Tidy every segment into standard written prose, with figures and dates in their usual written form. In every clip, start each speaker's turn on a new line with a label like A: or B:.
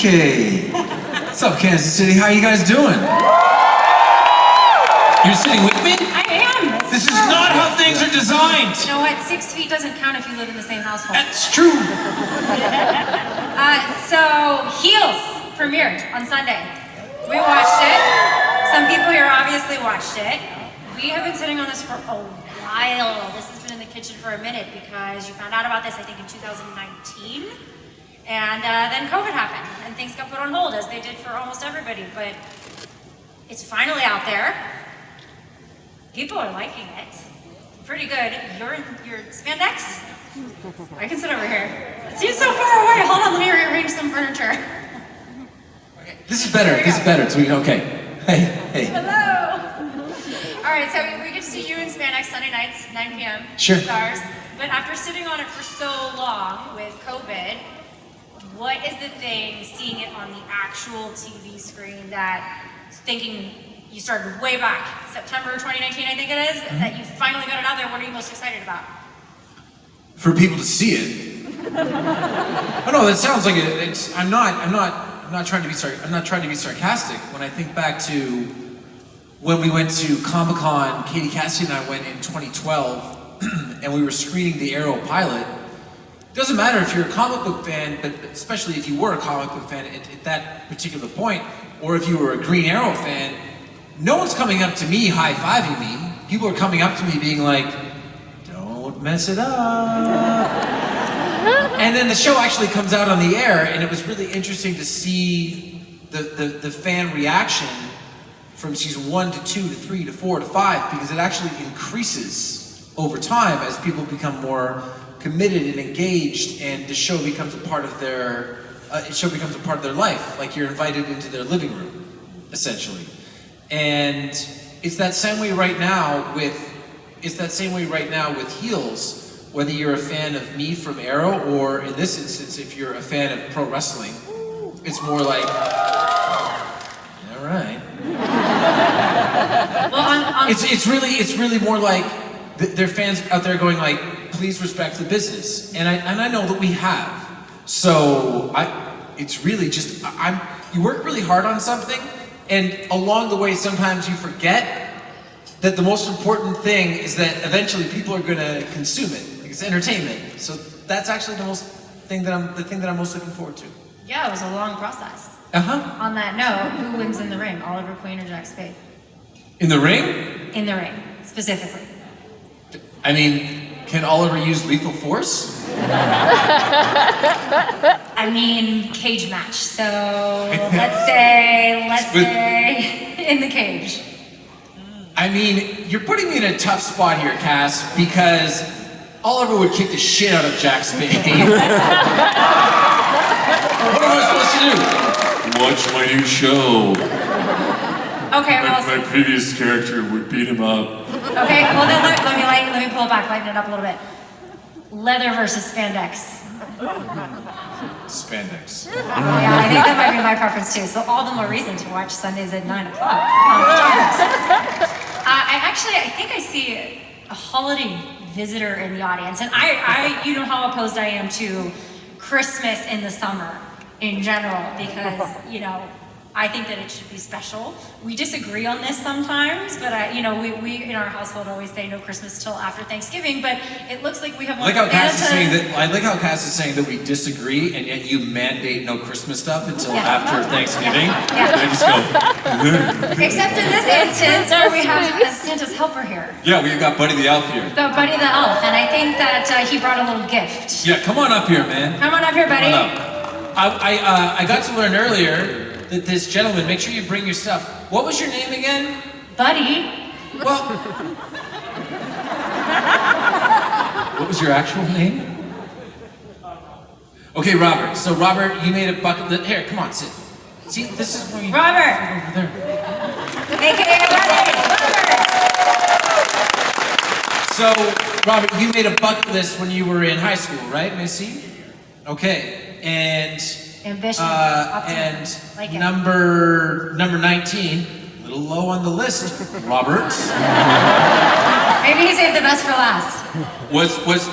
A: Okay. What's up, Kansas City? How you guys doing? You're sitting with me?
B: I am.
A: This is not how things are designed.
B: You know what? 6 feet doesn't count if you live in the same household.
A: That's true.
B: So, Heels premiered on Sunday. We watched it. Some people here obviously watched it. We have been sitting on this for a while. This has been in the kitchen for a minute because you found out about this, I think, in 2019. And then COVID happened and things got put on hold, as they did for almost everybody. But it's finally out there. People are liking it. Pretty good. You're in your spandex? I can sit over here. It seems so far away. Hold on, let me rearrange some furniture.
A: Okay. This is better. This is better. So we okay. Hey.
B: Hello. All right, so we get to see you in spandex Sunday nights, 9 p.m.
A: Sure.
B: Stars. But after sitting on it for so long with COVID, what is the thing, seeing it on the actual TV screen, that thinking you started way back, September 2019, I think it is, that you finally got it out there? What are you most excited about?
A: For people to see it. Oh no, that sounds like it's. I'm not trying to be sarcastic. When I think back to when we went to Comicon, Katie Cassidy and I went in 2012, and we were screening the Arrow pilot. It doesn't matter if you're a comic book fan, but especially if you were a comic book fan at that particular point, or if you were a Green Arrow fan, no one's coming up to me high-fiving me. People are coming up to me being like, don't mess it up. And then the show actually comes out on the air, and it was really interesting to see the fan reaction from season 1 to 2 to 3 to 4 to 5, because it actually increases over time as people become more committed and engaged, and the show becomes a part of their life. Like you're invited into their living room, essentially. And it's that same way right now with Heels. Whether you're a fan of me from Arrow, or in this instance, if you're a fan of pro wrestling, it's more like, all right.
B: Well,
A: It's really more like there are fans out there going like, please respect the business, and I know that we have. So it's really just you work really hard on something, and along the way sometimes you forget that the most important thing is that eventually people are going to consume it. Like it's entertainment. So that's actually the thing that I'm most looking forward to.
B: yeah, it was a long process.
A: Uh-huh.
B: On that note, who wins in the ring, Oliver Queen or Jack Spade?
A: In the ring?
B: In the ring, specifically.
A: I mean, can Oliver use lethal force?
B: I mean, cage match. So let's say in the cage.
A: I mean, you're putting me in a tough spot here, Cass, because Oliver would kick the shit out of Jack Spade. What am I supposed to do?
C: Watch my new show.
B: Okay, well,
C: My previous character would beat him up.
B: okay, well then let me pull it back, lighten it up a little bit. Leather versus spandex.
A: Spandex.
B: Yeah, I think that might be my preference too. So all the more reason to watch Sundays at 9 o'clock on Stars. I think I see a holiday visitor in the audience, and I you know how opposed I am to Christmas in the summer in general, because I think that it should be special. We disagree on this sometimes, but we in our household always say no Christmas till after Thanksgiving. But it looks like we have one.
A: I like how Cass is saying that we disagree, and yet you mandate no Christmas stuff until after Thanksgiving.
B: Yeah.
A: I just go.
B: Except in this instance, where we have Santa's helper here.
A: Yeah, we've got Buddy the Elf here.
B: The Buddy the Elf, and I think that he brought a little gift.
A: Yeah, come on up here, man.
B: Come on up here, Buddy.
A: Come on up. I got to learn earlier that this gentleman, make sure you bring your stuff. What was your name again?
B: Buddy.
A: Well, what was your actual name? Okay, Robert. So Robert, you made a bucket list. Here, come on, sit. See, this is where you...
B: Robert.
A: Over there.
B: AKA Buddy.
A: So, Robert, you made a bucket list when you were in high school, right, Missy? Okay, and...
B: Ambition.
A: And
B: like it.
A: number 19, a little low on the list, Robert.
B: Maybe he saved the best for last.
A: Was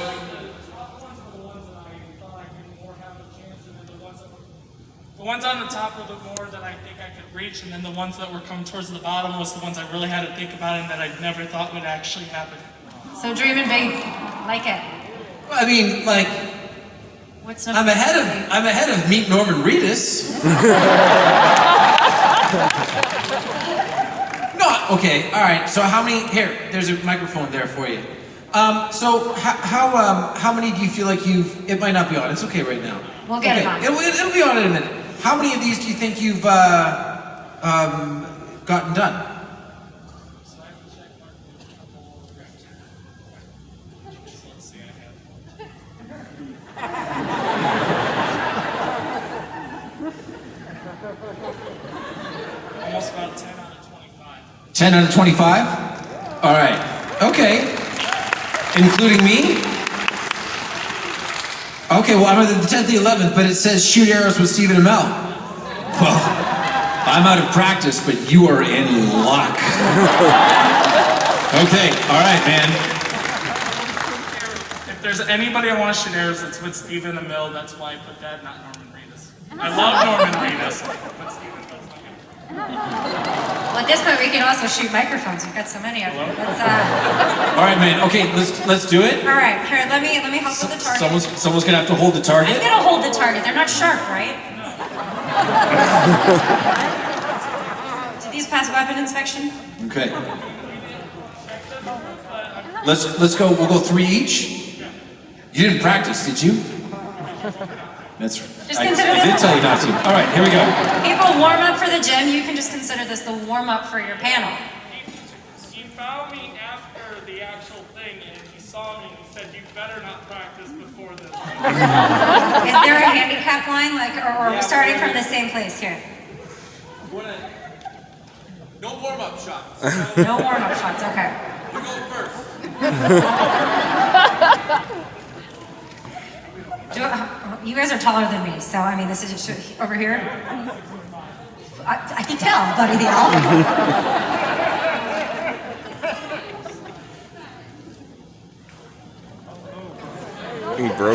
D: The ones on the top were the more that I think I could reach, and then the ones that were coming towards the bottom was the ones I really had to think about and that I never thought would actually happen.
B: So dreaming big, like it.
A: I mean, like,
B: What's
A: I'm ahead of Meet Norman Reedus. No, okay, all right. So how many? Here, there's a microphone there for you. So how many do you feel like you've? It might not be on. It's okay right now.
B: We'll get
A: okay.
B: it on.
A: It'll be on in a minute. How many of these do you think you've gotten done?
D: Almost about 10 out of 25.
A: 10 out of 25? All right. Okay. Including me? Okay, well, I'm at the 10th, the 11th, but it says shoot arrows with Stephen Amell. Well, I'm out of practice, but you are in luck. Okay, all right, man.
D: If there's anybody I want to shoot arrows, it's with Stephen Amell. That's why I put that, not Norman Reedus. I love Norman Reedus, but Stephen Amell's not good.
B: Well, at this point, we can also shoot microphones. We've got so many of them.
A: All right, man. Okay, let's do it.
B: All right, here, let me help with the target.
A: Someone's gonna have to hold the target.
B: I'm gonna hold the target. They're not sharp, right? Do these pass weapon inspection?
A: Okay. Let's go. We'll go 3 each. You didn't practice, did you? That's. I did tell you not to. All right, here we go.
B: People warm up for the gym. You can just consider this the warm up for your panel.
D: He found me after the actual thing, and he saw me and he said, "You better not practice before this."
B: Is there a handicap line, like, or we're starting from the same place here?
A: No warm-up shots.
B: No warm-up shots. Okay.
A: You go first.
B: You guys are taller than me, so I mean, this is just over here. I can tell, Buddy the Elf.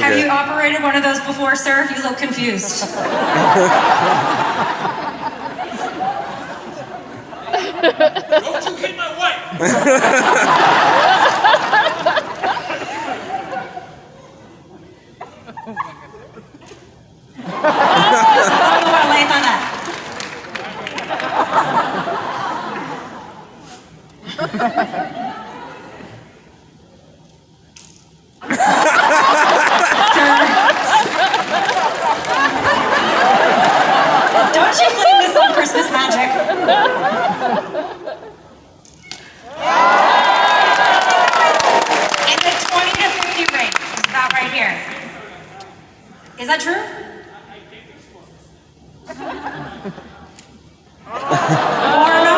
B: Have you operated one of those before, sir? You look confused.
D: Don't you hit my wife!
B: Length on that. Don't you blame this on Christmas magic? In the 20 to 50 range, it's about right here. Is that true? Or not?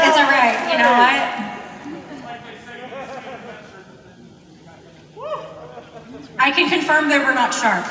B: It's all right. You know what? I can confirm they were not sharp.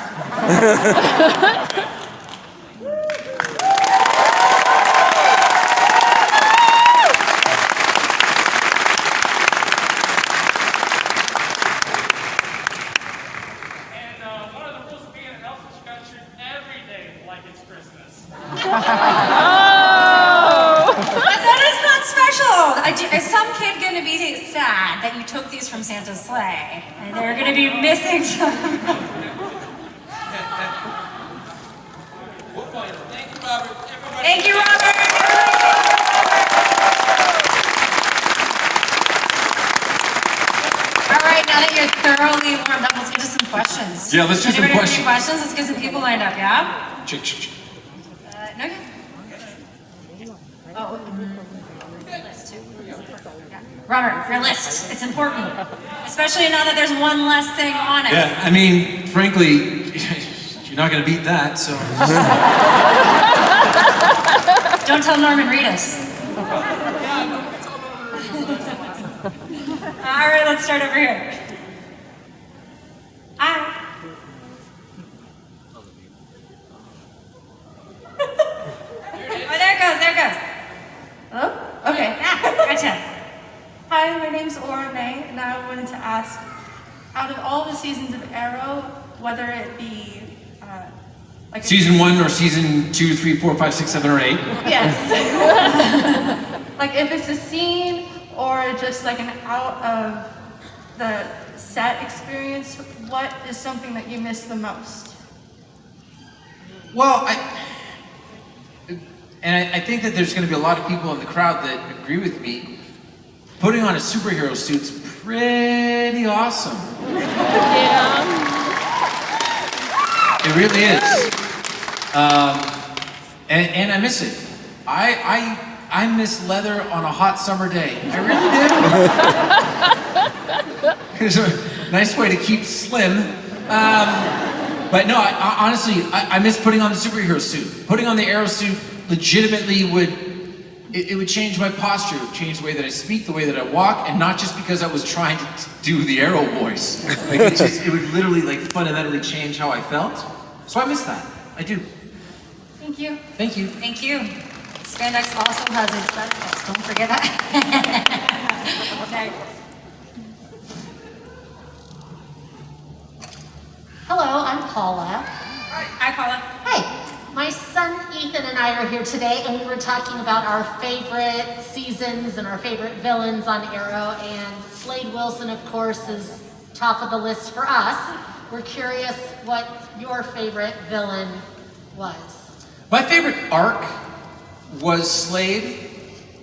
B: Is some kid gonna be sad that you took these from Santa's sleigh and they're gonna be missing some?
A: Thank you, Robert. Everybody.
B: Thank you, Robert. All right, now that you're thoroughly warmed up, let's get to some questions.
A: Yeah, let's do some
B: Anybody have
A: questions.
B: any questions? Let's get some people lined up. Yeah.
A: Chick, chick, chick.
B: No. Oh. Let's do. Yeah. Robert, your list. It's important. Especially now that there's one less thing on it.
A: Yeah, I mean, frankly, you're not gonna beat that, so.
B: Don't tell Norman Reedus. All right, let's start over here. Hi. Oh, there it goes, there it goes.
E: Oh, okay.
B: Gotcha.
E: Hi, my name's Aura May, and I wanted to ask, out of all the seasons of Arrow, whether it be like
A: Season 1 or season 2, 3, 4, 5, 6, 7, or 8?
E: yes, like if it's a scene or just like an out of the set experience, what is something that you miss the most?
A: Well, I think that there's going to be a lot of people in the crowd that agree with me. Putting on a superhero suit's pretty awesome.
F: Yeah.
A: It really is. And I miss it. I miss leather on a hot summer day. I really do. It's a nice way to keep slim. But no, honestly, I miss putting on the superhero suit. Putting on the Arrow suit legitimately would change my posture, it would change the way that I speak, the way that I walk, and not just because I was trying to do the Arrow voice. Like it would literally like fundamentally change how I felt. So I miss that. I do.
E: Thank you.
A: Thank you.
B: Thank you. Spandex also has its benefits. Don't forget that. Okay.
G: Hello, I'm Paula.
B: Hi, Paula.
G: Hi. My son Ethan and I are here today, and we were talking about our favorite seasons and our favorite villains on Arrow, and Slade Wilson, of course, is top of the list for us. We're curious what your favorite villain was.
A: My favorite arc was Slade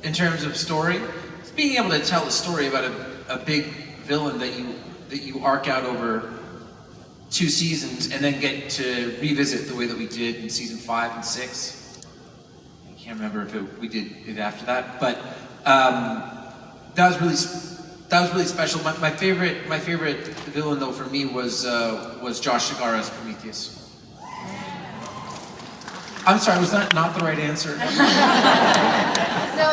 A: in terms of story. It's being able to tell a story about a big villain that you arc out over 2 seasons and then get to revisit the way that we did in season 5 and 6. I can't remember if we did it after that, but that was really special. My favorite villain though for me was Josh Segarra's Prometheus. I'm sorry, was that not the right answer?
G: No,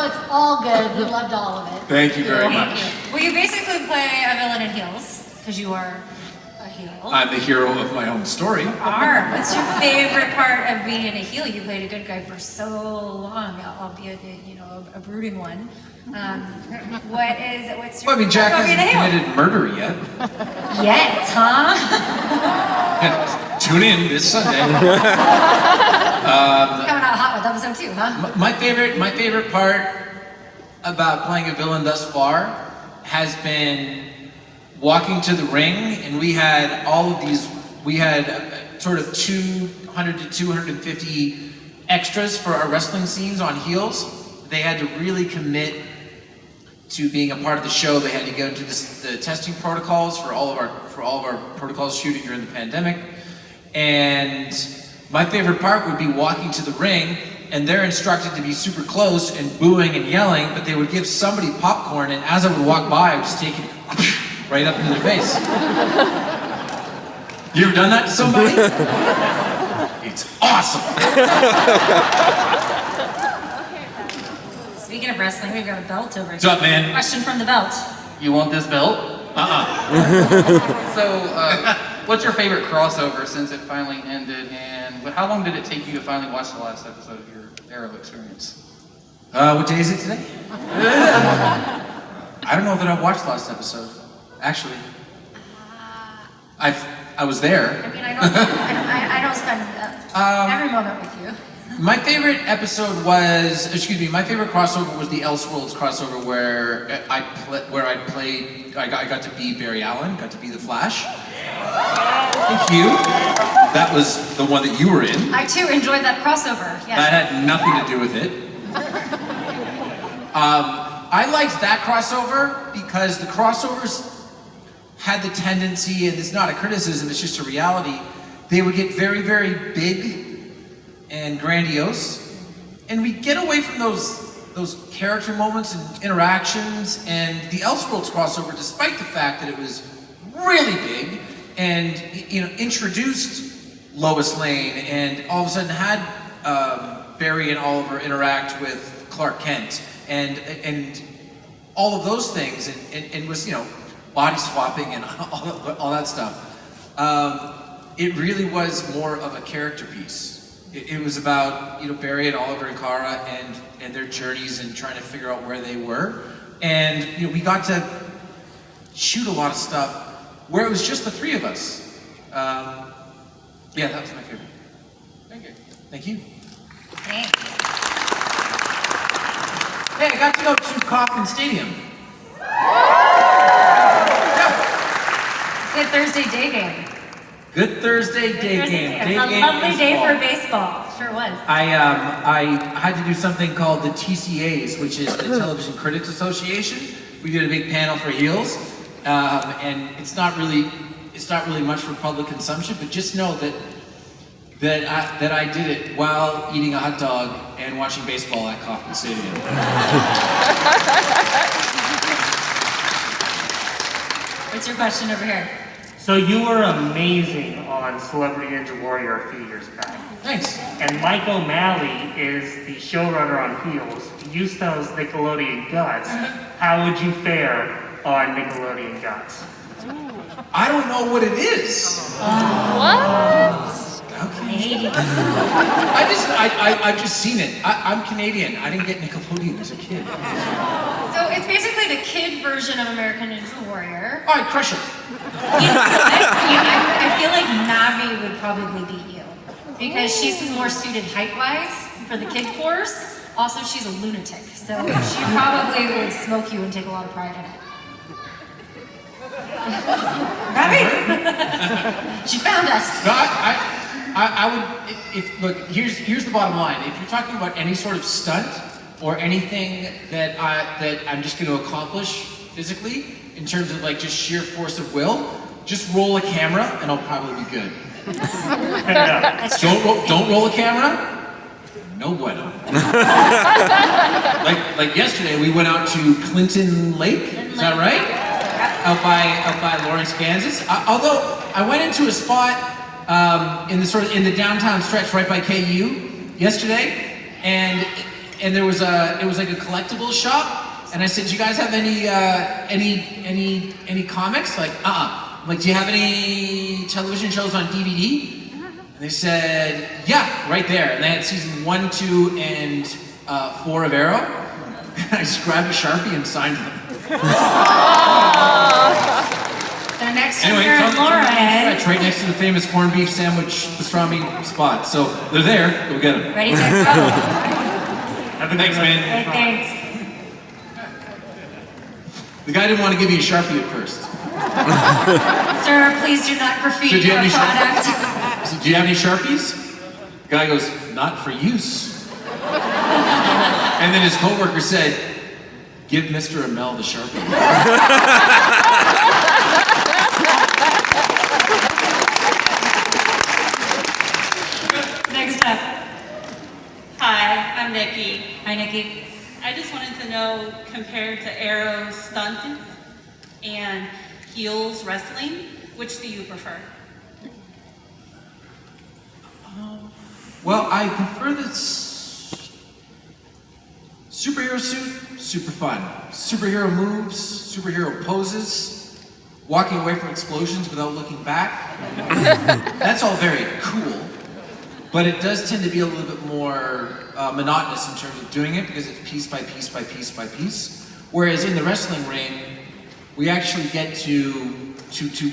G: it's all good. We loved all of it.
A: Thank you very much.
B: Well, you basically play a villain in heels, because you are a heel.
A: I'm the hero of my own story.
B: What's your favorite part of being a heel? You played a good guy for so long, albeit a brooding one. What's your
A: Well, I mean, Jack
B: favorite part of being a
A: hasn't committed murder yet.
B: heel? Yet, huh?
A: Tune in this Sunday.
B: Coming out hot with episode 2, huh?
A: My favorite part about playing a villain thus far has been walking to the ring, and we had sort of 200 to 250 extras for our wrestling scenes on heels. They had to really commit to being a part of the show. They had to go into the testing protocols for all of our protocols shooting during the pandemic. And my favorite part would be walking to the ring, and they're instructed to be super close and booing and yelling, but they would give somebody popcorn, and as I would walk by, I would just take it right up into their face. You ever done that to somebody? It's awesome.
B: Speaking of wrestling, we've got a belt over here.
A: What's up, man?
B: Question from the belt.
H: You want this belt? So, what's your favorite crossover since it finally ended, and how long did it take you to finally watch the last episode of your Arrow experience?
A: What day is it today? I don't know that I've watched the last episode. Actually, I was there.
B: I mean, I don't spend every moment with you.
A: My favorite my favorite crossover was the Elseworlds crossover where I got to be Barry Allen, got to be the Flash. Thank you. That was the one that you were in.
B: I too enjoyed that crossover. Yes.
A: That had nothing to do with it. I liked that crossover because the crossovers had the tendency, and it's not a criticism, it's just a reality, they would get very, very big and grandiose, and we get away from those those character moments and interactions, and the Elseworlds crossover, despite the fact that it was really big and introduced Lois Lane and all of a sudden had Barry and Oliver interact with Clark Kent and all of those things and was body swapping and all that stuff. It really was more of a character piece. It was about Barry and Oliver and Kara and their journeys and trying to figure out where they were, and we got to shoot a lot of stuff where it was just the three of us. Yeah, that was my favorite. Thank you. Thank you.
B: Thanks.
A: Hey, I got to go to Kauffman Stadium.
B: Good Thursday day game.
A: Good Thursday day game.
B: It's a lovely day for baseball. Sure was.
A: I had to do something called the TCAs, which is the Television Critics Association. We did a big panel for Heels, and it's not really much for public consumption, but just know that I did it while eating a hot dog and watching baseball at Kauffman Stadium.
B: What's your question over here?
I: So you were amazing on Celebrity Ninja Warrior a few years back.
A: Thanks.
I: And Mike O'Malley is the showrunner on Heels. You sells Nickelodeon Guts. How would you fare on Nickelodeon Guts?
A: I don't know what it is.
F: What?
A: Okay. I just seen it. I'm Canadian. I didn't get Nickelodeon as a kid.
B: So it's basically the kid version of American Ninja Warrior.
A: All right, crush it.
B: I feel like Navi would probably beat you because she's more suited height-wise for the kid course. Also, she's a lunatic, so she probably would smoke you and take a lot of pride in it. Navi, she found us.
A: No, I would. Look, here's the bottom line. If you're talking about any sort of stunt or anything that I'm just going to accomplish physically, in terms of like just sheer force of will, just roll a camera and I'll probably be good. Don't roll a camera. No bueno. like yesterday, we went out to Clinton Lake. Is that right? Out by Lawrence, Kansas. Although I went into a spot in the downtown stretch right by KU yesterday, and it was like a collectibles shop. And I said, "Do you guys have any comics?" Like, Like, do you have any television shows on DVD? And they said, "Yeah, right there." And they had season 1, 2, and 4 of Arrow. And I just grabbed a Sharpie and signed them.
B: So next to
A: Anyway,
B: her
A: it's
B: is Lauren.
A: stretch right next to the famous corned beef sandwich pastrami spot. So they're there. Go get them.
B: Ready, set, go.
A: Thanks, man.
B: Great, thanks.
A: The guy didn't want to give me a Sharpie at first.
B: Sir, please do not graffiti
A: So do you
B: our
A: have any
B: product.
A: I said, "Do you have any Sharpies?" The guy goes, "Not for use." And then his coworker said, "Give Mr. Amell the Sharpie."
B: Next up.
J: Hi, I'm Nikki.
B: Hi, Nikki.
J: I just wanted to know, compared to Arrow's stunt and Heels wrestling, which do you prefer?
A: Well, I prefer the superhero suit, super fun. Superhero moves, superhero poses, walking away from explosions without looking back. That's all very cool, but it does tend to be a little bit more monotonous in terms of doing it because it's piece by piece by piece by piece. Whereas in the wrestling ring, we actually get to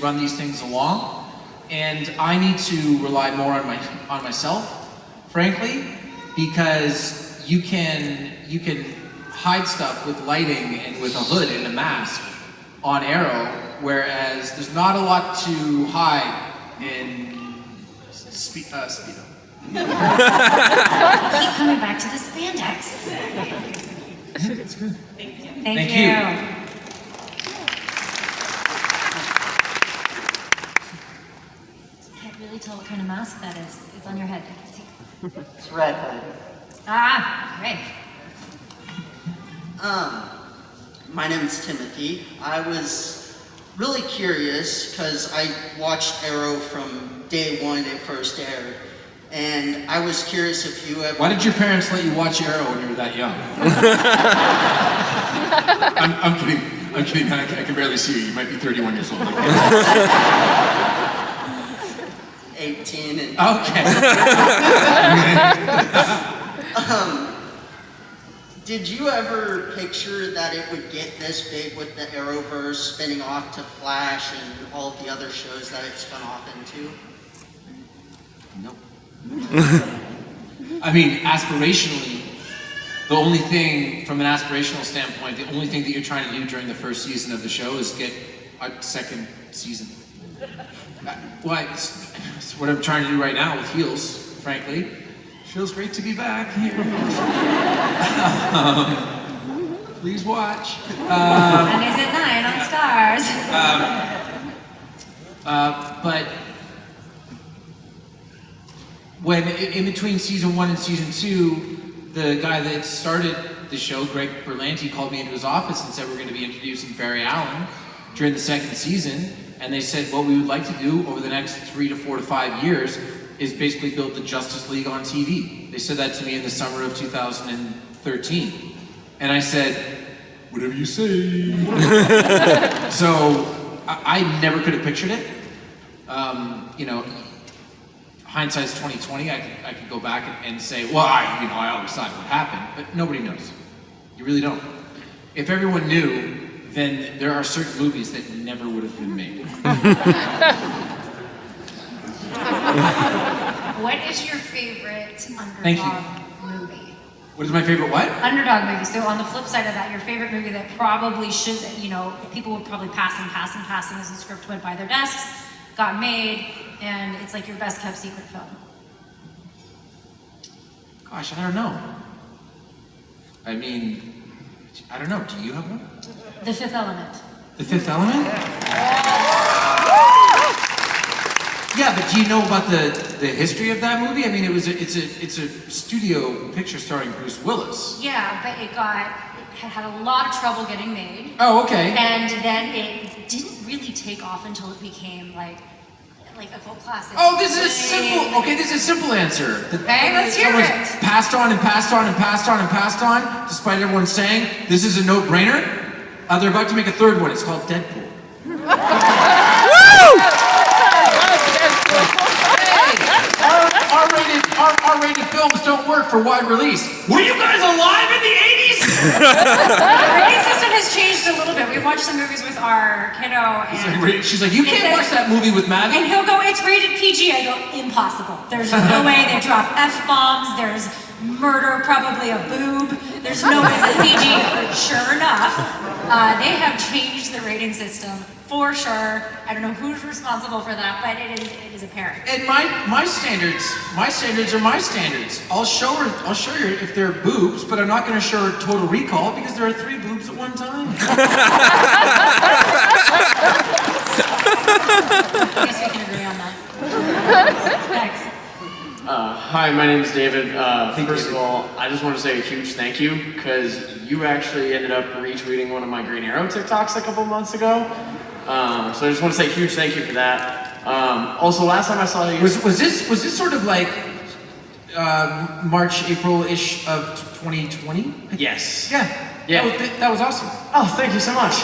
A: run these things along, and I need to rely more on myself. Frankly, because you can hide stuff with lighting and with a hood and a mask on Arrow, whereas there's not a lot to hide in Speedo.
B: Keep coming back to the spandex.
A: It's good.
B: Thank you. Can't really tell what kind of mask that is. It's on your head.
K: It's red, bud.
B: Ah, right.
K: My name's Timothy. I was really curious because I watched Arrow from day one it first aired. And I was curious if you ever...
A: Why did your parents let you watch Arrow when you were that young? I'm kidding. I'm kidding. I can barely see you. You might be 31 years old.
K: 18 and...
A: Okay.
K: Did you ever picture that it would get this big with the Arrowverse spinning off to Flash and all of the other shows that it spun off into?
A: Nope. I mean, aspirationally, the only thing, from an aspirational standpoint, the only thing that you're trying to do during the first season of the show is get a second season. Well, it's what I'm trying to do right now with Heels, frankly. Feels great to be back. Please watch.
B: Sundays at 9 on Stars.
A: But when in between season 1 and season 2, the guy that started the show, Greg Berlanti, called me into his office and said we're going to be introducing Barry Allen during the second season. And they said what we would like to do over the next 3 to 4 to 5 years is basically build the Justice League on TV. They said that to me in the summer of 2013. And I said, whatever you say. So I never could have pictured it. You know, hindsight's 20/20. I could go back and say, well, I always thought it would happen, but nobody knows. You really don't. If everyone knew, then there are certain movies that never would have been made.
B: What is your favorite
A: Thank you.
B: underdog movie?
A: What is my favorite what?
B: Underdog movie. So on the flip side of that, your favorite movie that probably should, people would probably pass as the script went by their desks, got made, and it's like your best kept secret film.
A: Gosh, I don't know. I mean, I don't know. Do you have one?
B: The Fifth Element.
A: The Fifth Element? Yeah, but do you know about the history of that movie? I mean, it's a studio picture starring Bruce Willis.
B: Yeah, but it had a lot of trouble getting made.
A: Oh, okay.
B: And then it didn't really take off until it became like a cult classic.
A: Oh, this is simple. Okay, this is a simple answer.
B: Okay, let's hear
A: Someone's
B: it.
A: passed on and passed on and passed on and passed on, despite everyone saying this is a no-brainer. They're about to make a third one. It's called Deadpool. R-rated films don't work for wide release. Were you guys alive in the 80s?
B: The rating system has changed a little bit. We watched some movies with our kiddo, and
A: She's like, you can't watch that movie with Maddie.
B: and he'll go, "It's rated PG." I go, "Impossible. There's no way they drop F-bombs. There's murder, probably a boob. There's no way it's PG." Sure enough, they have changed the rating system for sure. I don't know who's responsible for that, but it is apparent.
A: And my standards are my standards. I'll show you if they're boobs, but I'm not going to show her Total Recall because there are 3 boobs at one time.
B: I guess we can agree on that. Thanks.
L: Hi, my name is David. First of all, I just want to say a huge thank you because you actually ended up retweeting one of my Green Arrow TikToks a couple months ago. So I just want to say a huge thank you for that. Also, last time I saw you...
A: Was this sort of like March, April-ish of 2020?
L: Yes.
A: Yeah. That was awesome.
L: Oh, thank you so much.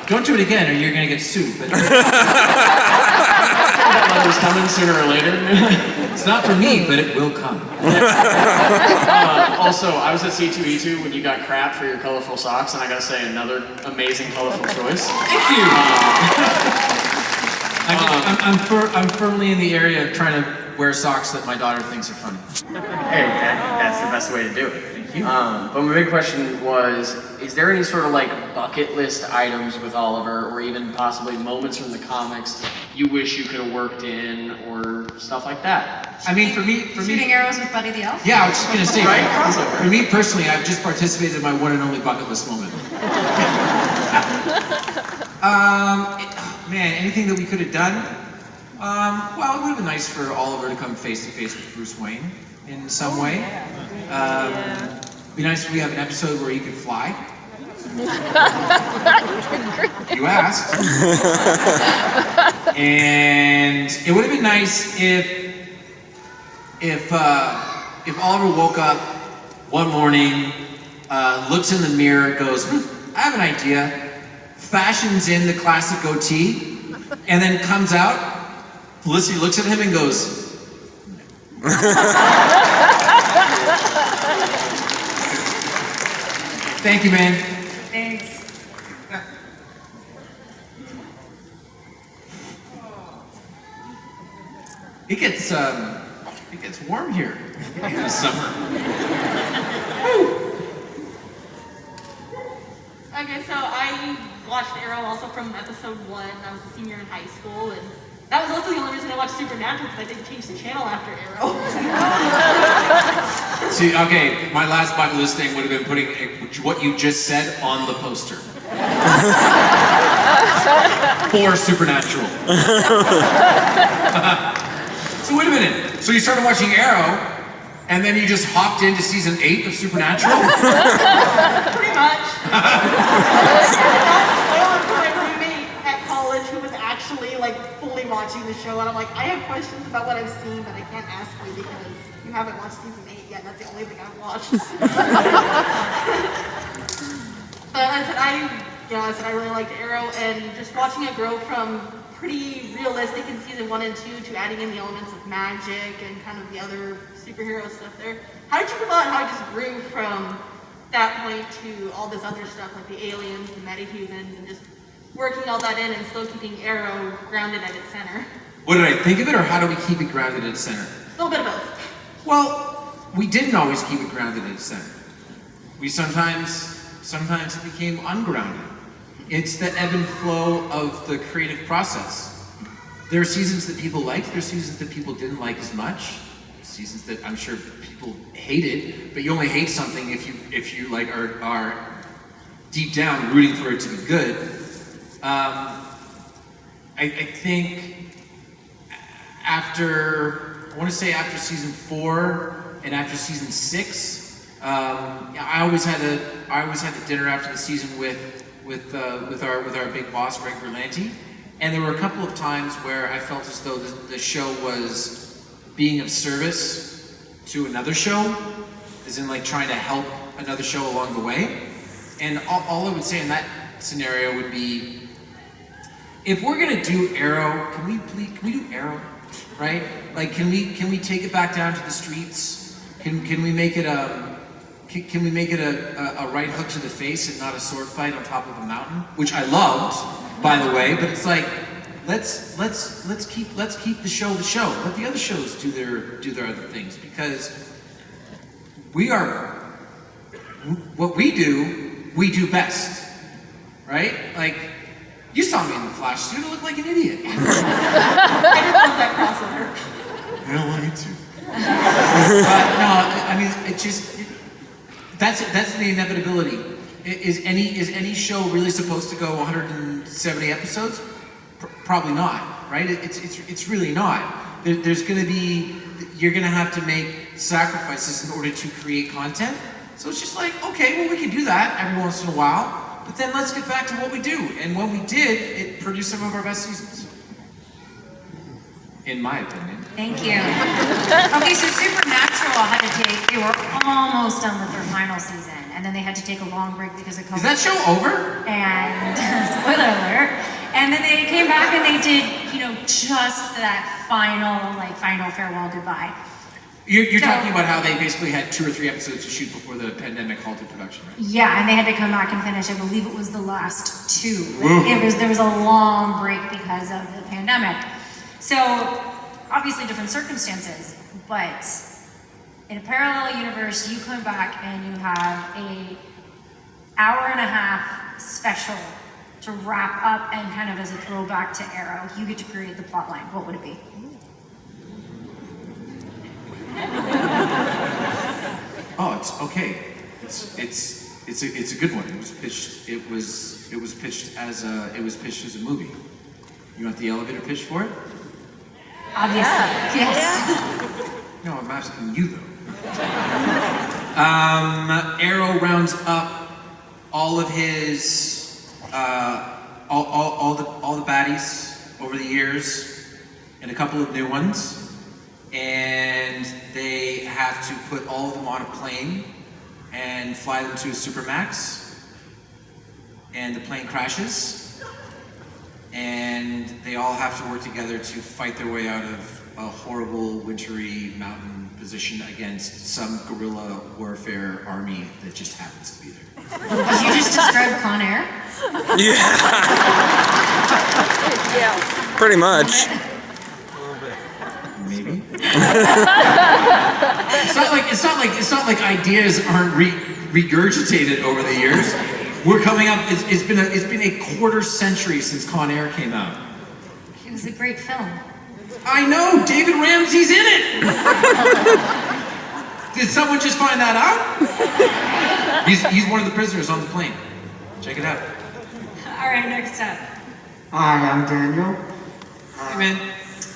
A: Don't do it again or you're going to get sued. But
L: that was coming sooner or later.
A: It's not for me, but it will come.
L: Also, I was at C2E2 when you got crap for your colorful socks, and I gotta say, another amazing colorful choice.
A: Thank you. I'm firmly in the area of trying to wear socks that my daughter thinks are funny.
L: Hey, that's the best way to do it. Thank you. But my big question was, is there any sort of like bucket list items with Oliver, or even possibly moments from the comics you wish you could have worked in, or stuff like that?
A: I mean, for me,
B: Shooting arrows with Buddy the Elf?
A: Yeah, I was just gonna say,
L: Right?
A: for me personally, I've just participated in my one and only bucket list moment. Man, anything that we could have done? Well, it would have been nice for Oliver to come face to face with Bruce Wayne in some way. Be nice if we have an episode where he could fly. You asked. And it would have been nice if Oliver woke up one morning, looks in the mirror, goes, I have an idea, fashions in the classic goatee, and then comes out, Felicity looks at him and goes, Thank you, man.
B: Thanks.
A: It gets warm here in the summer.
M: Okay, so I watched Arrow also from episode 1. I was a senior in high school, and that was also the only reason I watched Supernatural, because I didn't change the channel after Arrow.
A: See, okay, my last bucket list thing would have been putting what you just said on the poster. For Supernatural. So wait a minute. So you started watching Arrow, and then you just hopped into season 8 of Supernatural?
M: Pretty much. My roommate at college who was actually like fully watching the show, and I'm like, I have questions about what I've seen, but I can't ask you because you haven't watched season 8 yet. That's the only thing I've watched. But I said I really liked Arrow, and just watching it grow from pretty realistic in season 1 and 2 to adding in the elements of magic and kind of the other superhero stuff there. How did you feel about how it just grew from that point to all this other stuff like the aliens, the metahumans, and just working all that in and still keeping Arrow grounded at its center?
A: What did I think of it, or how do we keep it grounded at its center?
M: A little bit of both.
A: Well, we didn't always keep it grounded at its center. We sometimes it became ungrounded. It's the ebb and flow of the creative process. There are seasons that people liked, there are seasons that people didn't like as much, seasons that I'm sure people hated, but you only hate something if you like are deep down rooting for it to be good. I think after season 4 and after season 6, I always had a dinner after the season with our big boss Greg Berlanti, and there were a couple of times where I felt as though the show was being of service to another show, as in like trying to help another show along the way. And all I would say in that scenario would be, if we're gonna do Arrow, can we do Arrow, right? Like, can we take it back down to the streets? Can we make it a right hook to the face and not a sword fight on top of a mountain? Which I loved, by the way, but it's like, let's keep the show the show. Let the other shows do their other things, because what we do best, right? Like, you saw me in the Flash suit, I look like an idiot.
M: I did love that crossover.
A: I don't want you to. But no, I mean, it just, that's the inevitability. Is any show really supposed to go 170 episodes? Probably not, right? It's really not. You're gonna have to make sacrifices in order to create content. So it's just like, okay, well, we can do that every once in a while, but then let's get back to what we do. And when we did, it produced some of our best seasons. In my opinion.
B: Thank you. Okay, so Supernatural they were almost done with their final season, and then they had to take a long break because of COVID.
A: Is that show over?
B: And, spoiler alert, and then they came back and they did, just that final farewell goodbye.
A: You're talking about how they basically had 2 or 3 episodes to shoot before the pandemic halted production, right?
B: Yeah, and they had to come back and finish, I believe it was the last 2. There was a long break because of the pandemic. So, obviously different circumstances, but in a parallel universe, you come back and you have a hour-and-a-half special to wrap up and kind of as a throwback to Arrow. You get to create the plot line. What would it be?
A: Oh, it's okay. It's a good one. It was pitched as a movie. You want the elevator pitch for it?
B: Obviously, yes.
A: No, I'm asking you though. Arrow rounds up all of his all the baddies over the years and a couple of new ones, and they have to put all of them on a plane and fly them to a supermax, and the plane crashes, and they all have to work together to fight their way out of a horrible wintry mountain position against some guerrilla warfare army that just happens to be there.
B: Did you just describe Con Air?
N: Yeah. Pretty much.
A: Maybe. It's not like ideas aren't regurgitated over the years. We're coming up. It's been a quarter century since Con Air came out.
B: It was a great film.
A: I know. David Ramsey's in it. Did someone just find that out? He's one of the prisoners on the plane. Check it out.
B: All right, next up.
O: Hi, I'm Daniel.
A: Hey, man.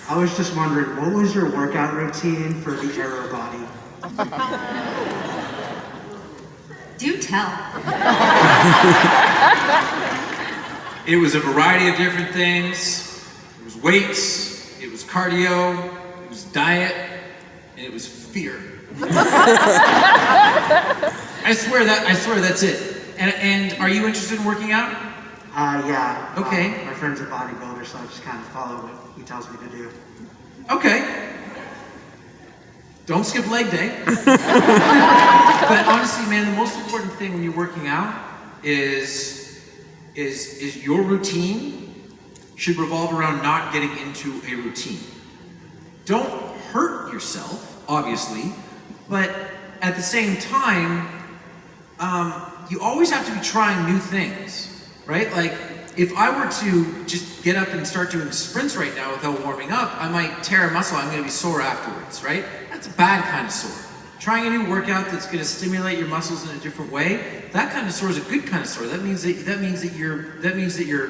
O: I was just wondering, what was your workout routine for the Arrow body?
B: Do tell.
A: It was a variety of different things. It was weights, it was cardio, it was diet, and it was fear. I swear that's it. And are you interested in working out?
O: Yeah.
A: Okay.
O: My friend's a bodybuilder, so I just kind of follow what he tells me to do.
A: Okay. Don't skip leg day. But honestly, man, the most important thing when you're working out is your routine should revolve around not getting into a routine. Don't hurt yourself, obviously, but at the same time, you always have to be trying new things, right? Like, if I were to just get up and start doing sprints right now without warming up, I might tear a muscle, I'm gonna be sore afterwards, right? That's a bad kind of sore. Trying a new workout that's gonna stimulate your muscles in a different way, that kind of sore is a good kind of sore. That means that you're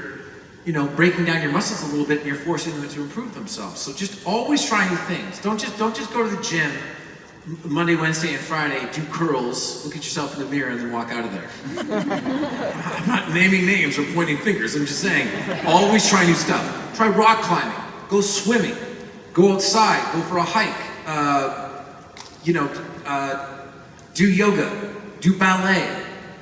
A: breaking down your muscles a little bit and you're forcing them to improve themselves. So just always try new things. Don't just go to the gym Monday, Wednesday, and Friday, do curls, look at yourself in the mirror, and then walk out of there. I'm not naming names or pointing fingers, I'm just saying, always try new stuff. Try rock climbing, go swimming, go outside, go for a hike, do yoga, do ballet.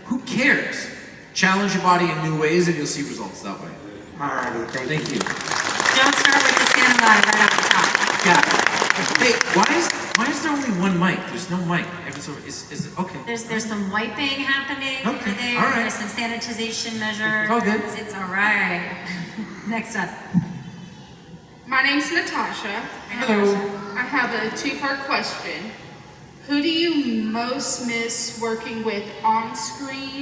A: Who cares? Challenge your body in new ways and you'll see results that way.
O: Alrighty, thank you.
B: Don't start with the stand by right off the top.
A: Yeah. Hey, why is there only one mic? There's no mic. Is it okay?
B: There's some wiping happening over there.
A: All right.
B: There's some sanitization measures.
A: It's all good.
B: It's all right. Next up.
E: My name's Natasha.
A: Hello.
E: I have a two-part question. Who do you most miss working with on screen